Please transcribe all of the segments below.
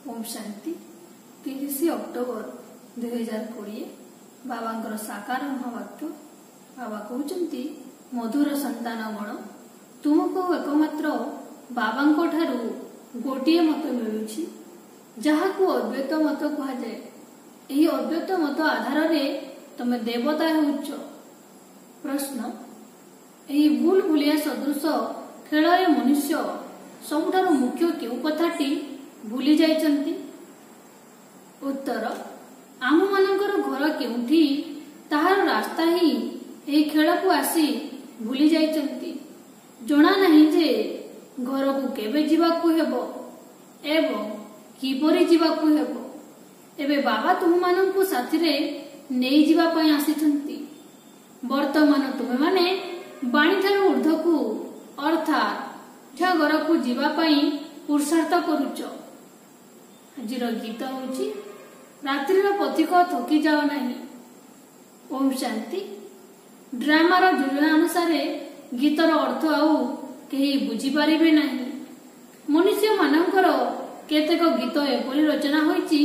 Om Shanti 30 October 2020 बाबा साकार महावाक्य बाबा कहते मधुर संतान गण तुमको एकमात्र बाबा गोटे मत मिलूची जहाँ को अद्वैत मत कहुए। यही अद्वैत मत आधार तुम देवता होच। प्रश्न यही भूल भूलिया सदृश खेल मनुष्य सबुठार मुख्य क्यों कथाटी भूली जाइछन्ति? उत्तर आम मानकर घर केउठी ताहार रास्ता ही एही खेल को आसी भूली जाइछन्ति। जणा नहीं जे घर को केबे जीवाकू हेबो एवं किपरि जीवाकू हेबो। एबे बाबा तुम माननकु साथी रे नेई जीवा पई आसीछन्ति। वर्तमान तुमे माने बाणी ठारू ऊर्ध्वकू अर्थात घर को जीवा पई पुरुषार्थ करूच। आजिर गीत होची रात्रिर पथिक थकी जाओ नहीं। ओम शांति ड्रामार योजना अनुसार गीतर अर्थ आउ कहीं बुझी पारिबे नहीं। मनुष्य मानकर केतेक गीत एपरि रचना होईची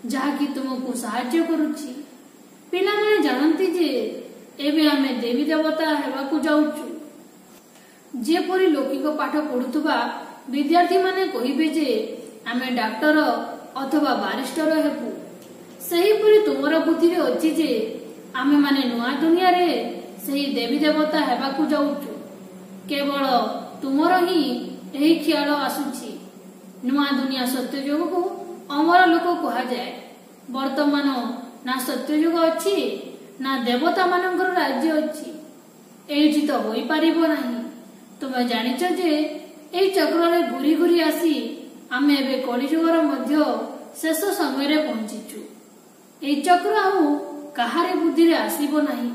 जहाँकि तुमको साहाय्य करुची। पिला माने जानती जे एबे आमे देवी देवता हेबाकू जाउचु। जेपरि लौकिक पाठ पढ़ुथुबा विद्यार्थी माने कहिबे जे आमे डॉक्टर अथवा बारिस्टर हेबु। सेहीपरि तुमर बुद्धि रे अछि जे आमे माने नुआ दुनिया रे सही देवी देवता हेबाकू जाउचु। केवल तुमर ही एही ख्याल आसुची। नुआ दुनिया सत्य युग को अमर लोक कहा जाए। वर्तमान ना सत्य युग अछि ना देवता मानकर राज्य अछि। एइठी तो होई पारिबो नाही। तुमे जानिଛ जे एई चक्र रे घुरी घुरी आसी आमे एबे कलिजुगर मध्य शेष समय रे पहुंचीचु। एई चक्र आउ काहारे बुद्धि रे आसीबो नाही।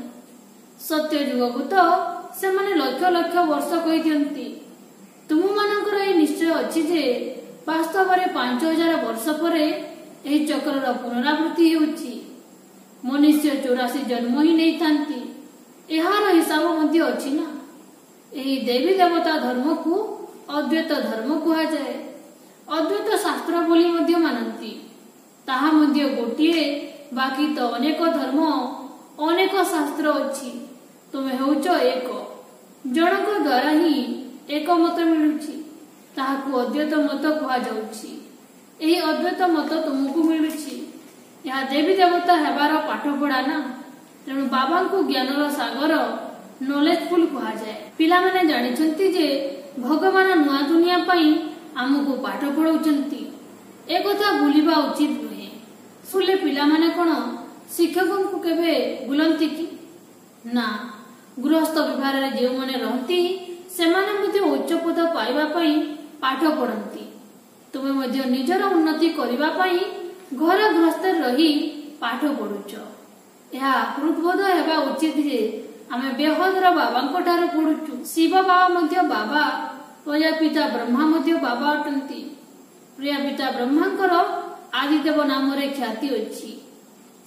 सत्य युग को तो से माने लक्ष लक्ष वर्ष कहि दियंती। तुम मानकर एई निश्चय अछि जे वास्तव रे 5000 वर्ष परे एई चक्र रो पुनरावृत्ति हेउची। मनुष्य 84 जन्म ही नहीं थांती। एहार हिसाब मध्य अछि ना। एही देवी देवता धर्म को अद्वैत धर्म कहा जाए। अद्वैत शास्त्र बोली मध्य मानती। ताहा मध्य गोटिए बाकी तो अनेक धर्म अनेक शास्त्र अछि। तुमे होउच एक जनक द्वारा ही एक मत मिलुची ताहाकू अद्वैत मत कहा जाउची। एही अद्वैत मत तुमको मिलुची। यह देवी देवता हेबार पाठ पढ़ा ना। तेणु बाबा को ज्ञानर सागर नॉलेजफुल कहा जाए। पिला माने जानिछन्ति जे भगवान नुआ दुनिया पई आमको पाठ पढ़ाउछन्ति। ए कथा भूलिबा उचित नुहे। सुले पिला माने कोन शिक्षक को केबे बुलंती की ना। गृहस्थ विभाग रे जे माने रहंती से माने मध्ये उच्च पद पाइबा पई पाठ पढ़ंती। तुमे मध्ये निजर उन्नति करिबा पई घर गृहस्थ रही पाठ पढुच। यह हृदबोध हेबा उचित जे आमे बेहदर बाबा ठार पढ़ुचु। शिव बाबा मध्य बाबा प्रजापिता ब्रह्मा मध्य बाबा अटंती। प्रजापिता ब्रह्मांकर आदिदेव नाम रे ख्याति अछि।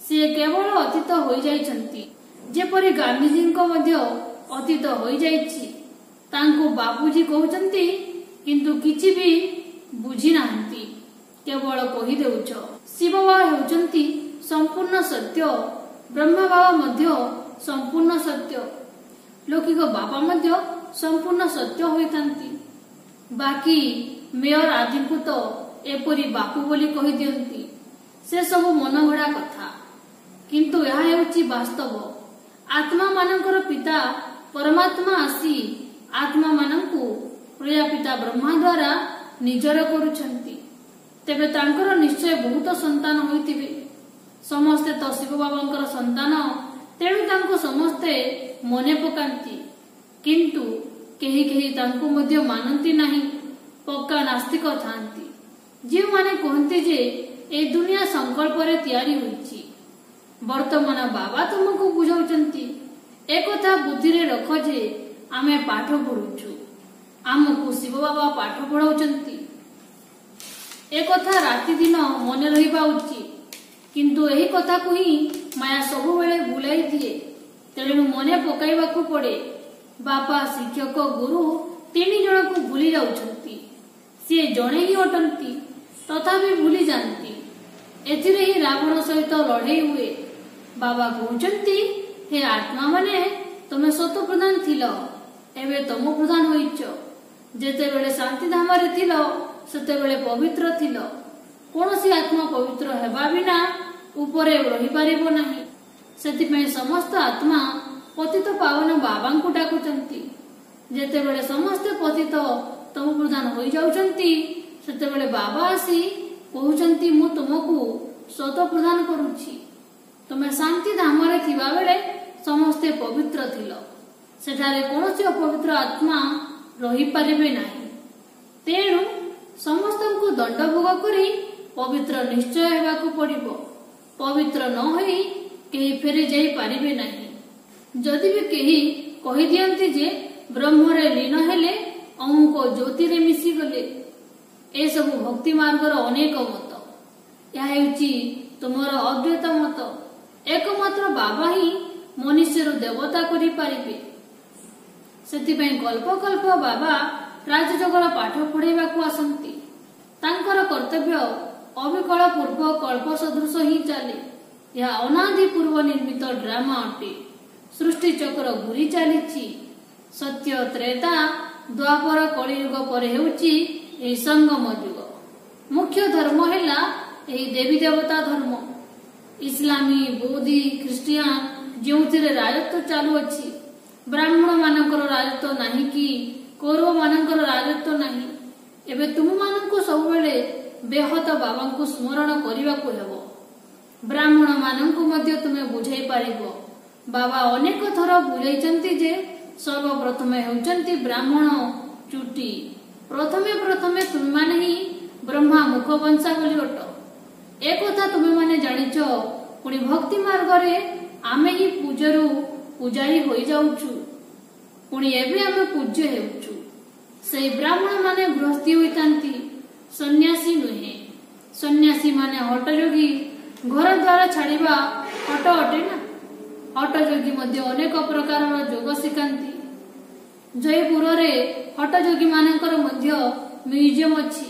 से केवल अतीत होई जाइछन्ति। जेपरि गांधीजी को मध्य अतीत होई जाइछि। तांको बाबूजी कहउछन्ति किंतु किछि भी बुझी नाहंती। केवल कहि देउछ। शिव बाबा हेउछन्ति संपूर्ण सत्य। ब्रह्मा बाबा मध्य संपूर्ण सत्य। लौकिक बाबा मध्य संपूर्ण सत्य होइतांती। बाकी मेयर आदि को तो एपरि बापू बोली कहि दियंती। से सब मनगढ़ा कथा किंतु यह हेउछि वास्तव। आत्मा मानकर पिता परमात्मा आसी आत्मा मानंकु प्रजापिता ब्रह्मा द्वारा निजर करूछन्ति। तेबे तांकर निश्चय बहुत संतान होइतिबे। समस्ते तो शिव बाबांकर संतान। तेणु तांको समस्ते मने पकांती। किंतु केही केही तांको मध्य मानंती नाही। पक्का नास्तिक थांती। जे माने कहंती जे ए दुनिया संकल्प रे तयारी होईची। वर्तमान बाबा तुमको बुझाउचंती। एक कथा बुद्धि रे रख जे आमे पाठ पढुचु। आमको शिव बाबा पाठ पढाउचंती। एक कथा राति दिन मने रहिबा उचित। किंतु एही कथा को ही माया सबु बेले भुलाई दिए। तेणु मने पकाइबाकू पड़े। बापा शिक्षक गुरु तीन जन को भूली जाउछंती। से जणे ही अटंती। तथापि भूली जाती। एथिरे ही रावण सहित लड़ाई हुए। बाबा कहते हे आत्मा माने तुम सत प्रधान थिल, एबे तम प्रधान होइछ। जेतेबेले शांति धामरे थिल सेतेबेले पवित्र थिल। कोनोसी आत्मा पवित्र हेबा बिना उपरे रही पारिबो नाही। सेतिपय समस्त आत्मा पतित पावन बाबांकु डाकुचंती। जेतेबेले समस्त पतित तम प्रधान होई जाउचंती सेतेबेले बाबा आसी कहउचंती मु तुमको सत प्रदान करूची। तुमे शांति धामरे थिबा बेले समस्ते पवित्र थिल। सेठारे कोनोसी अपवित्र आत्मा रही पारिबे नाही। तेणु समस्तंकु दंड भोग करी पवित्र निश्चय हेबाकु पड़िबो। पवित्र न होई केही फेरी जाई पारिबे नाही। जदि भी केही कहि दियंती जे ब्रह्मरे लीन हेले अमुक ज्योतिरे मिसी गले, ए सबु भक्ति मार्गर अनेक मत। यह हेउची तुमर अद्वैत मत। एकमात्र बाबा ही मनुष्य देवता करि पारिबे। सेतिपय कल्प कल्प बाबा राजजगर पाठ पढ़ाइबाकु आसंती। तांकर कर्तव्य अविकल पूर्व कल्प सदृश ही चले। यह अनादि पूर्व निर्मित ड्रामा अटे। सृष्टि चक्र घूरी चली। सत्य त्रेता द्वापर कलियुग पर हेउची एही संगम युग। मुख्य धर्म हेला एही देवी देवता धर्म। इस्लामी बौद्धी ख्रिस्टियान जोथिरे राजत्व चालू अछि। ब्राह्मण मानकर राजत्व नाही कि कौरव मानकर राजत्व नाही। एबे तुम माननको सबवेले बेहत बाबांको स्मरण करिबाकु हेबो। ब्राह्मण माननको मध्य तुमे बुझाई पारिबो। बाबा अनेक थर बुझाइचंती जे सर्वप्रथमे हेउचंती ब्राह्मण चुटी। प्रथमे प्रथमे तुम माने ही ब्रह्मा मुख वंशा बोली अट। एक कथा तुमे माने जानिच। पुणी भक्ति मार्गरे आमे ही पूजरु पूजारी होई जाउछु। पुणी एबे आमे पूज्य हेउछु। सेई ब्राह्मण माने गृहस्थी होइतांती, सन्यासी नुहे। सन्यासी माने हठयोगी। घर द्वार छाड़िबा हठ अटे ना। हठयोगी मध्य अनेक प्रकार जोग शिखांती। जयपुर रे हठयोगी मानकर मध्य म्यूजियम अछि,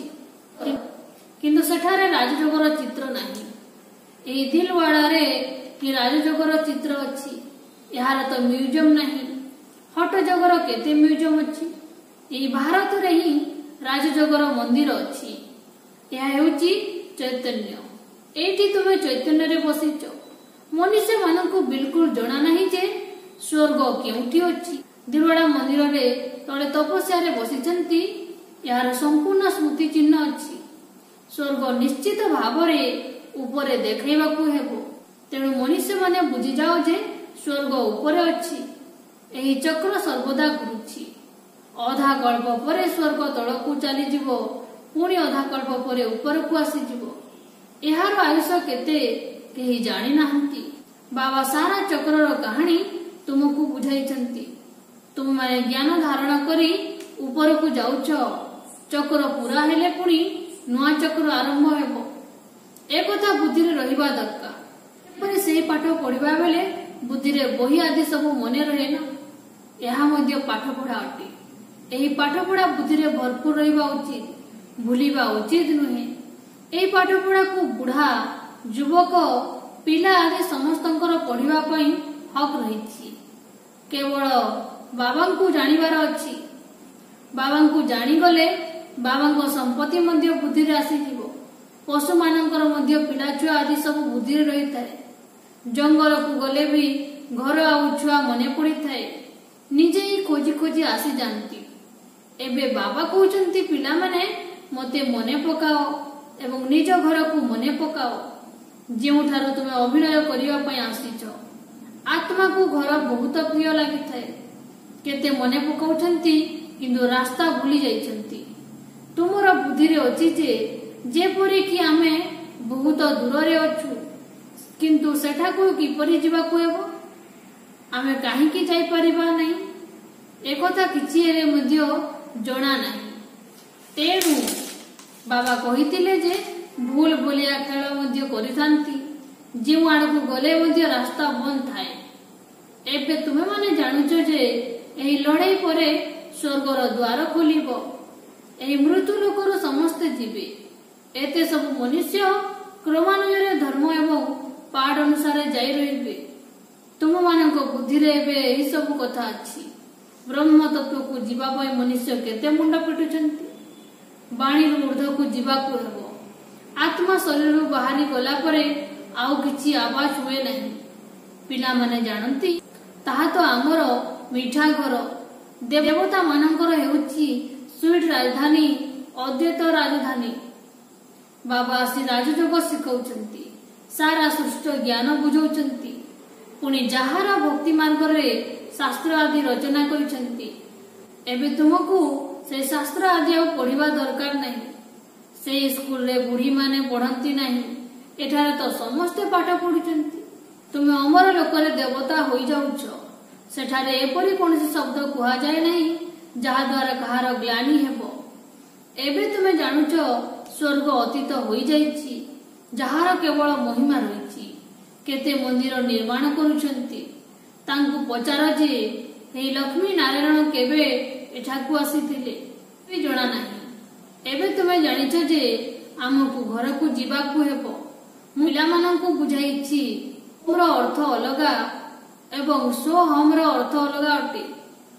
किंतु सेठारे राजजोगर चित्र नाही। एही दिलवाड़ा रे कि राजजोगर चित्र अछि, यार तो म्यूजियम नहीं। हठजोगर केते म्यूजियम अछि। एही भारत रे ही राजजोगर मंदिर अछि। यह हेउची चैतन्य। एठी तुमे चैतन्य रे बसिच। मनुष्य मानकु बिल्कुल जणा नहीं जे स्वर्ग केउठी अछि। दिलवाड़ा मंदिर रे तळे तपस्या रे बसिचंती। यार संपूर्ण स्मृति चिन्ह अछि। स्वर्ग निश्चित भावरे ऊपरे देखैबाकु हेबो। तेणु मनुष्य माने बुझी जाओ जे स्वर्ग ऊपरे अछि। एही चक्र सर्वदा घुरुछि। अधा कल्प परे स्वर्ग तळकु चली जिवो, पुणी अधा कल्प परे ऊपरकु आसी जिवो। एहार आयुष केते केही जानि नाहंती। बाबा सारा चक्रर कहानी तुमको बुझाइछंती। तुम माने ज्ञान धारण करी ऊपरकु जाउछ। चक्र पूरा हेले पुणी नुआ चक्र आरंभ हेबो। एक कथा बुद्धि रे रहिबा दरकार। एपरि सेही पाठ पढ़िबा बेले बुद्धि रे बही आदि सब मने रहे ना। यहा मध्य पाठ पढ़ा अटे। एही पाठ पढ़ा बुद्धि रे भरपूर रहिबा उचित, भूलिबा उचित नुहे। एही पाठ पढ़ा को बुढ़ा युवक पिला आदि समस्तंकर पढ़िबा पई हक रहिछि। केवल बाबांकु जानिबार अछि। बाबांकु जानि गले बाबांको संपत्ति मध्य बुद्धि रे आसी जिवो। पशु मानकर मध्य पिला छुआ आदि सब बुद्धि रे रही थाए। जंगल को गले भी घर आउ छुआ मने पड़ी थाए। निजे ही खोजी खोजी आसी जानती। एबे बाबा कहउचंती पिला माने मते मने पकाओ एवं निज घर को मने पकाओ। जेउठारो तुमे अभिनय करिया पई आसीछ। आत्मा को घर बहुत प्रिय लागि थाए। केते मने पकाउचंती किंतु रास्ता भूली जाइछंती। तुमर बुद्धि रे अछि जे परि कि आमे बहुत दूर रे अछु, किंतु सेठा को किपरि जिबा को हेबो, आमे काहे कि जाई परिबा नहीं। एकथा किछि रे मध्य जणा नहीं। तेणु बाबा कहितिले जे भूल भूलिया खेल मध्य करिथांती। जेउ आड़कु गले मध्य रास्ता बंद थाए। एबे तुमे माने जानुछ जे एही लड़ाई परे स्वर्गर द्वार खोलिबो। एही मृत्यु लोकर समस्ते जीवे। एते सब मनुष्य क्रमानुसारे धर्म एवं पाठ अनुसार जाई रहिबे। तुम मानक बुद्धि रे एबे एही सब कथा अछि। ब्रह्म तत्व को जीवा पई मनुष्य केते मुंड पिटुचंती। बाणी ऊर्ध्व को जीवाकू हेबो। आत्मा शरीर बाहरी गला परे आउ किछि आवाज हुए नहीं। पिला माने जानंती ताहा तो आमर मिठा घर। देवता मानकर हेउछि स्वीट राजधानी, अद्वैत राजधानी। बाबा आसी राजयोग शिखौचंती, सारा सृष्ट ज्ञान बुझौचंती। पुणी जहार भक्ति मार्ग रे शास्त्र आदि रचना करिसंती। एबे तुमको से शास्त्र आदि आ पढ़िबा दरकार नहीं। से स्कूल रे बुढ़ी माने पढ़ंती नहीं। एठारे तो समस्ते पाठ पढ़ुचंती। तुमे अमर लोक रे देवता होई जाउछ। सेठारे एपरि कोनसी शब्द कुहा जाय नहीं जहा द्वारा कहार ग्लानि हेबो। एबे तुमे जानुछ स्वर्ग अतीत होई जाइछि, जहार केवल महिमा रहिछि। केते मंदिर निर्माण करुछंती। तांकु पचार जे हे लक्ष्मी नारायण केबे एठाकु आसीथिले भी जणा नाही। एबे तुमे जानिछ जे आमकु घर को जीवाकू हेबो। पिला मानकु बुझाइछि हमर अर्थ अलगा एवं स्वहमर अर्थ अलगा अटे।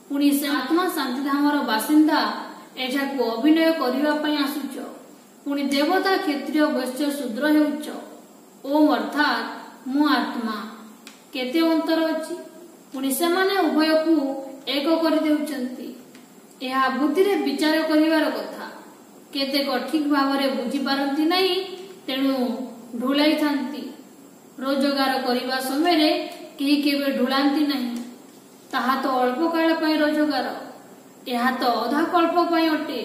पुणी से आत्मा शांतिधामर बासिंदा एठाकु अभिनय करिबा पई आसुछ। पुणी देवता क्षत्रिय वैश्य शूद्र हेउछ। ओम अर्थात मु आत्मा केते अंतर अछि। पुणी से माने उभय को एक करि देउचंती। एहा बुद्धि रे विचार करिवार कथा। केते को ठीक भावरे बुझी पारंती नहीं, तेणु ढुलाई थांती। रोजगार करिबा समय रे केही केबे ढुलांती नहीं। ताहा तो अल्प काल पई रोजगार, एहा तो अधा कल्प पई अटे।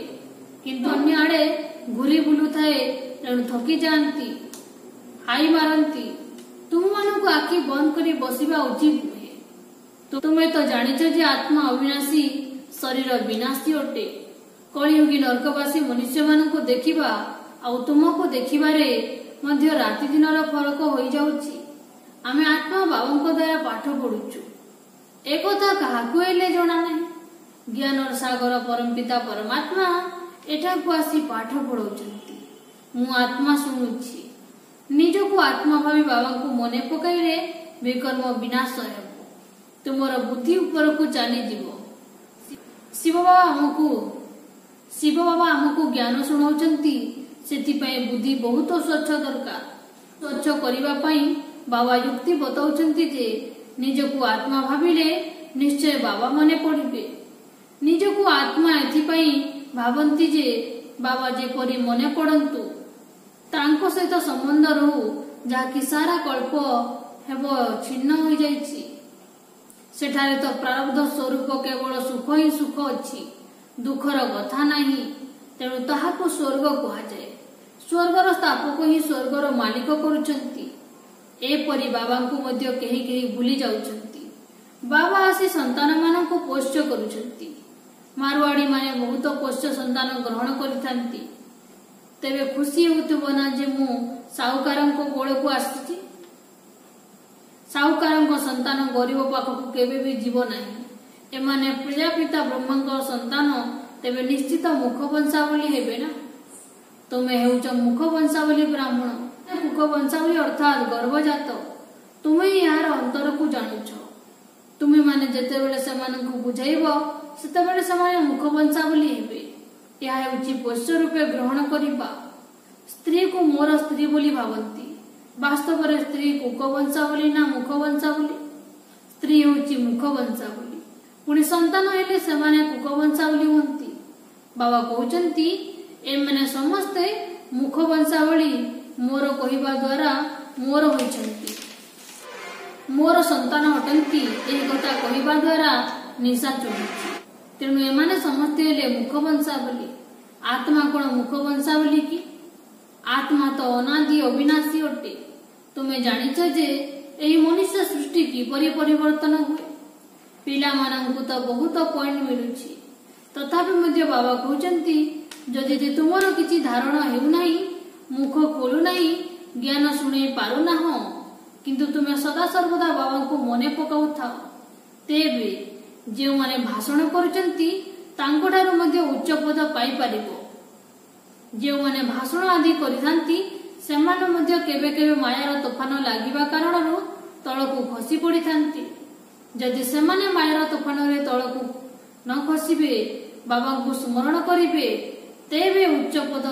किंतु अन्य आड़े घुरी बुलु थाए, तेणु थकी जांती, हाई मारंती। तुम मानकु आखि बंद करी बसिबा उचित नुहे। तो तुमे तो जानिछ जे आत्मा अविनाशी, शरीर विनाशी अटे। कलियुगी नरकवासी मनुष्य मानकु देखिबा आ तुमको देखिबारे मध्य राति दिनर फरक होई जाउछि। आमे आत्मा बाबांको द्वारा पाठ पढुछु। एकथा काहाकु एले जणा नाही। ज्ञानर सागर परमपिता परमात्मा एठाकु आसी पाठ पढौचंती। मु आत्मा सुनुछि। निजको आत्मा भावी बाबांको मने पकाइले विकर्म विनाश हेबो। तुमर बुद्धि ऊपर को चली जीवो। शिव बाबा हमको ज्ञान सुनाउचंती। सेति पय बुद्धि बहुत स्वच्छ दरकार। स्वच्छ करिबा पई बाबा युक्ति बताउचंती जे निजको आत्मा भाविले निश्चय बाबा मने पड़िबे। निजको आत्मा एथि पई भावंती जे बाबा जे परि मने पड़ंतु, तांको सहित संबंध रहू, जाकि सारा कल्प हेबो छिन्न होई जाइछि। सेठारे तो प्रारब्ध स्वरूप केवल सुख ही सुख अछि, दुखर कथा नहीं। तेणु ताहाको स्वर्ग कहा जाए। स्वर्गर स्थापक ही स्वर्गर मालिक करुचंती। एपरि बाबांको मध्य केही केही भूली जाउचंती। बाबा आसी संतान माननको पोष्य करुचंती। मारवाड़ी माने बहुत पोष्य संतान ग्रहण करिथांती। तेबे खुशी होतबो ना जे मु साहुकारंको कोळको आसीछि। साहुकारंको संतान गरीब पाखकु केबे भी जीव नाही। एमाने प्रजापिता ब्रह्मांको संतान, तेबे निश्चित मुख वंशावली हेबे ना। तुमे हेउच मुख वंशावली ब्राह्मण। मुख वंशावली अर्थात गर्भजात। तुमे यार अंतर को जानुछ। तुमे माने जते बेले समानकु बुझाइबो सेते बेले समाने मुख वंशावली हेबे। यह हेउची पोष्य रूपे ग्रहण करिबा। स्त्री को मोर स्त्री बोली भावंती। वास्तव रे स्त्री कुक वंशावली ना मुख वंशावली। स्त्री हेउची मुख वंशावली। पुणी संतान हेले सेमाने कुक वंशावली हुंती। बाबा कहउचंती एमाने समस्ते मुख वंशावली मोर कहिबा द्वारा मोर होइचंती। मोर संतान हटंती एही कथा कहिबा द्वारा निशा चढ़ुछि। तेणु एमाने समस्ते हेले मुख वंशावली। आत्मा कोन मुख वंशावली की? आत्मा तो अनादि अविनाशी अटे। तुमे जानिछ जे एही मनुष्य सृष्टि किपरि परिवर्तन हुए। पिला मानंकु तो बहुत पॉइंट मिलुछि। तथापि मध्य बाबा कहउचंती जदि तुमर किछि धारणा हेउ नाही, मुख खोलु नाही, ज्ञान सुनै पारु नाहो, किंतु तुमे सदा सर्वदा बाबांको मने पकाउ थाओ, तेबे जे माने भाषण करुचंती तांको ठारू मध्य उच्च पद पाई पारिबो। ଯେଉଁମାନେ ଭାଷଣ ଆଦି କରିଥାନ୍ତି ସେମାନେ ମଧ୍ୟ କେବେ କେବେ ମାୟାର ତୋଫାନ ଲାଗିବା କାରଣରୁ ତଳକୁ ଖସି ପଡ଼ିଥାନ୍ତି। ଯଦି ସେମାନେ ମାୟାର ତୋଫାନରେ ତଳକୁ ନ ଖସିବେ, ବାବାଙ୍କୁ ସ୍ମରଣ କରିବେ, ତେବେ ଉଚ୍ଚ ପଦ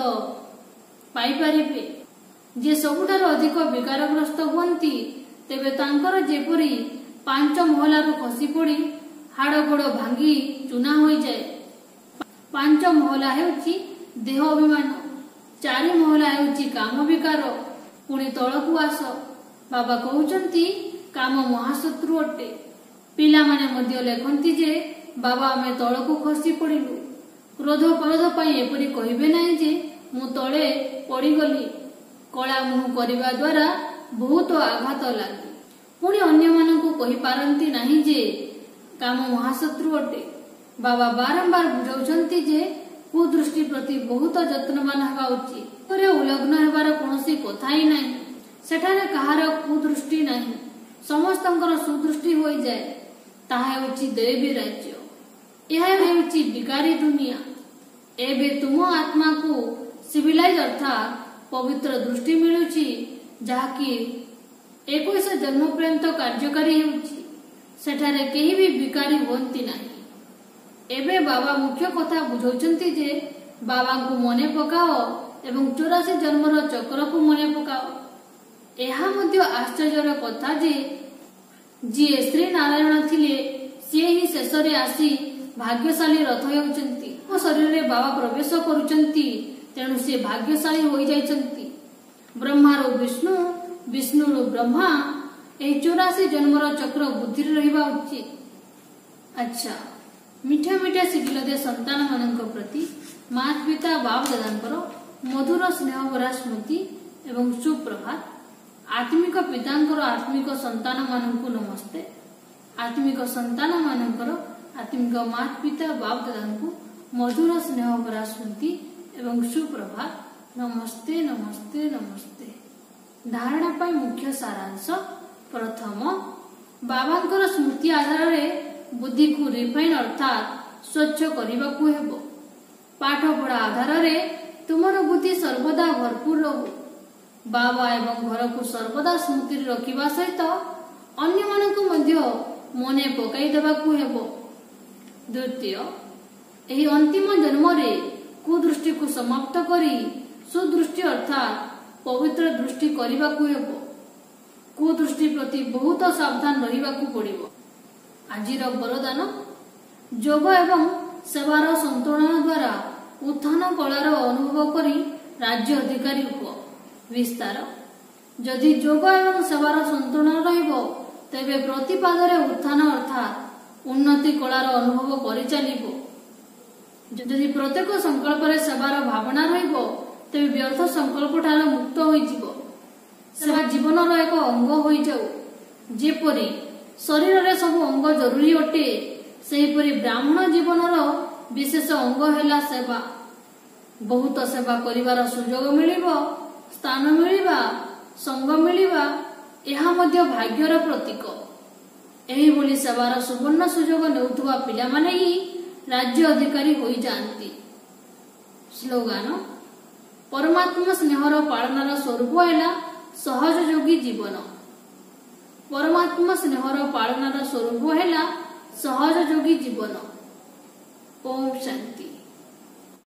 ପାଇପାରିବେ। ଯେ ସବୁଠାରୁ ଅଧିକ ବିକାରଗ୍ରସ୍ତ ହୁଅନ୍ତି, ତେବେ ତାଙ୍କର ଯେପରି 5 ମହଲାରୁ ଖସି ପଡ଼ି ହାଡ଼ ଗୋଡ଼ ଭାଙ୍ଗି ଚୂନା ହୋଇଯାଏ। 5 ମହଲା ହେଉଛି ଦେହ ଅଭିମାନ, 4 ମହଲା ହେଉଛି କାମ ବିକାର। ପୁଣି ତଳକୁ ଆସ। ବାବା କହୁଛନ୍ତି କାମ ମହାଶତ୍ରୁ ଅଟେ। ପିଲାମାନେ ମଧ୍ୟ ଲେଖନ୍ତି ଯେ ବାବା ଆମେ ତଳକୁ ଖସି ପଡ଼ିଲୁ। କ୍ରୋଧ ପାଇଁ ଏପରି କହିବେ ନାହିଁ ଯେ ମୁଁ ତଳେ ପଡ଼ିଗଲି। କଳା ମୁହଁ କରିବା ଦ୍ୱାରା ବହୁତ ଆଘାତ ଲାଗେ। ପୁଣି ଅନ୍ୟମାନଙ୍କୁ କହିପାରନ୍ତି ନାହିଁ ଯେ କାମ ମହାଶତ୍ରୁ ଅଟେ। ବାବା ବାରମ୍ବାର ବୁଝାଉଛନ୍ତି ଯେ କୁଦୃଷ୍ଟି ପ୍ରତି ବହୁତ ଯତ୍ନବାନ ହେବା ଉଚିତ। ଉଲଗ୍ନ ହେବାର କୌଣସି କଥା ହିଁ ନାହିଁ। ସେଠାରେ କାହାର କୁଦୃଷ୍ଟି ନାହିଁ, ସମସ୍ତଙ୍କର ସୁଦୃଷ୍ଟି ହୋଇଯାଏ। ତାହା ହେଉଛି ଦୈବୀ ରାଜ୍ୟ। ଏହା ହେଉଛି ବିକାରୀ ଦୁନିଆ। ଏବେ ତୁମ ଆତ୍ମାକୁ ସିଭିଲାଇଜ ଅର୍ଥାତ୍ ପବିତ୍ର ଦୃଷ୍ଟି ମିଳୁଛି, ଯାହାକି 21 ଜନ୍ମ ପର୍ଯ୍ୟନ୍ତ କାର୍ଯ୍ୟକାରୀ ହେଉଛି। ସେଠାରେ କେହି ବି ବିକାରୀ ହୁଅନ୍ତି ନାହିଁ। ଏବେ ବାବା ମୁଖ୍ୟ କଥା ବୁଝାଉଛନ୍ତି ଯେ ବାବାଙ୍କୁ ମନେ ପକାଅ ଏବଂ 84 ଜନ୍ମର ଚକ୍ରକୁ ମନେ ପକାଅ। ଏହା ମଧ୍ୟ ଆଶ୍ଚର୍ଯ୍ୟର କଥା ଯେ ଯିଏ ଶ୍ରୀ ନାରାୟଣ ଥିଲେ ସିଏ ହିଁ ଶେଷରେ ଆସି ଭାଗ୍ୟଶାଳୀ ରଥ ହେଉଛନ୍ତି। ଶରୀରରେ ବାବା ପ୍ରବେଶ କରୁଛନ୍ତି, ତେଣୁ ସେ ଭାଗ୍ୟଶାଳୀ ହୋଇଯାଇଛନ୍ତି। ବ୍ରହ୍ମାରୁ ବିଷ୍ଣୁ, ବିଷ୍ଣୁରୁ ବ୍ରହ୍ମା, ଏହି 84 ଜନ୍ମର ଚକ୍ର ବୁଦ୍ଧିରେ ରହିବା ଉଚିତ। ଆଚ୍ଛା, ମିଠା ମିଠା ଶିଖିଲଦେ ସନ୍ତାନ ମାନଙ୍କ ପ୍ରତି ମାତା ପିତା ବାପ ଦାଦାଙ୍କର ମଧୁର ସ୍ନେହ ଭରା ସ୍ମୃତି ଏବଂ ସୁପ୍ରଭାତ। ଆତ୍ମିକ ପିତାଙ୍କର ଆତ୍ମିକ ସନ୍ତାନ ମାନଙ୍କୁ ନମସ୍ତେ। ଆତ୍ମିକ ସନ୍ତାନ ମାନଙ୍କର ଆତ୍ମିକ ମାତା ପିତା ବାପ ଦାଦାଙ୍କୁ ମଧୁର ସ୍ନେହ ଭରା ସ୍ମୃତି ଏବଂ ସୁପ୍ରଭାତ। ନମସ୍ତେ ନମସ୍ତେ ନମସ୍ତେ। ଧାରଣା ପାଇଁ ମୁଖ୍ୟ ସାରାଂଶ। ପ୍ରଥମ, ବାବାଙ୍କର ସ୍ମୃତି ଆଧାରରେ ବୁଦ୍ଧିକୁ ରିଫାଇନ୍ ଅର୍ଥାତ୍ ସ୍ୱଚ୍ଛ କରିବାକୁ ହେବ। ପାଠ ପଢା ଆଧାରରେ ତୁମର ବୁଦ୍ଧି ସର୍ବଦା ଭରପୁର ରହୁ। ବାବା ଏବଂ ଘରକୁ ସର୍ବଦା ସ୍ମୃତିରେ ରଖିବା ସହିତ ଅନ୍ୟମାନଙ୍କୁ ମଧ୍ୟ ମନେ ପକାଇ ଦେବାକୁ ହେବ। ଦ୍ୱିତୀୟ, ଏହି ଅନ୍ତିମ ଜନ୍ମରେ କୁଦୃଷ୍ଟିକୁ ସମାପ୍ତ କରି ସୁଦୃଷ୍ଟି ଅର୍ଥାତ୍ ପବିତ୍ର ଦୃଷ୍ଟି କରିବାକୁ ହେବ। କୁଦୃଷ୍ଟି ପ୍ରତି ବହୁତ ସାବଧାନ ରହିବାକୁ ପଡ଼ିବ। ଆଜିର ବରଦାନ, ଯୋଗ ଏବଂ ସେବାର ସନ୍ତୁଳନ ଦ୍ୱାରା ଉତ୍ଥାନ କଳାର ଅନୁଭବ କରି ରାଜ୍ୟ ଅଧିକାରୀ ହୁଅ। ବିସ୍ତାର, ଯଦି ଯୋଗ ଏବଂ ସେବାର ସନ୍ତୁଳନ ରହିବ, ତେବେ ପ୍ରତିପାଦରେ ଉତ୍ଥାନ ଅର୍ଥାତ୍ ଉନ୍ନତି କଳାର ଅନୁଭବ କରିଚାଲିବ। ଯଦି ପ୍ରତ୍ୟେକ ସଂକଳ୍ପରେ ସେବାର ଭାବନା ରହିବ, ତେବେ ବ୍ୟର୍ଥ ସଂକଳ୍ପ ଠାରୁ ମୁକ୍ତ ହୋଇଯିବ। ସେବା ଜୀବନର ଏକ ଅଙ୍ଗ ହୋଇଯାଉ। ଯେପରି ଶରୀରରେ ସବୁ ଅଙ୍ଗ ଜରୁରୀ ଅଟେ, ସେହିପରି ବ୍ରାହ୍ମଣ ଜୀବନର ବିଶେଷ ଅଙ୍ଗ ହେଲା ସେବା। ବହୁତ ସେବା କରିବାର ସୁଯୋଗ ମିଳିବ, ସ୍ଥାନ ମିଳିବା, ସଙ୍ଗ ମିଳିବା, ଏହା ମଧ୍ୟ ଭାଗ୍ୟର ପ୍ରତୀକ। ଏହିଭଳି ସେବାର ସୁବର୍ଣ୍ଣ ସୁଯୋଗ ନେଉଥିବା ପିଲାମାନେ ହିଁ ରାଜ୍ୟ ଅଧିକାରୀ ହୋଇଯାଆନ୍ତି। ସ୍ଲୋଗାନ, ପରମାତ୍ମା ସ୍ନେହର ପାଳନର ସ୍ୱରୂପ ହେଲା ସହଯୋଗୀ ଜୀବନ। ପରମାତ୍ମା ସ୍ନେହର ପାଳନର ସ୍ୱରୂପ ହେଲା ସହଯୋଗୀ ଜୀବନ। ଓମ୍ ଶାନ୍ତି।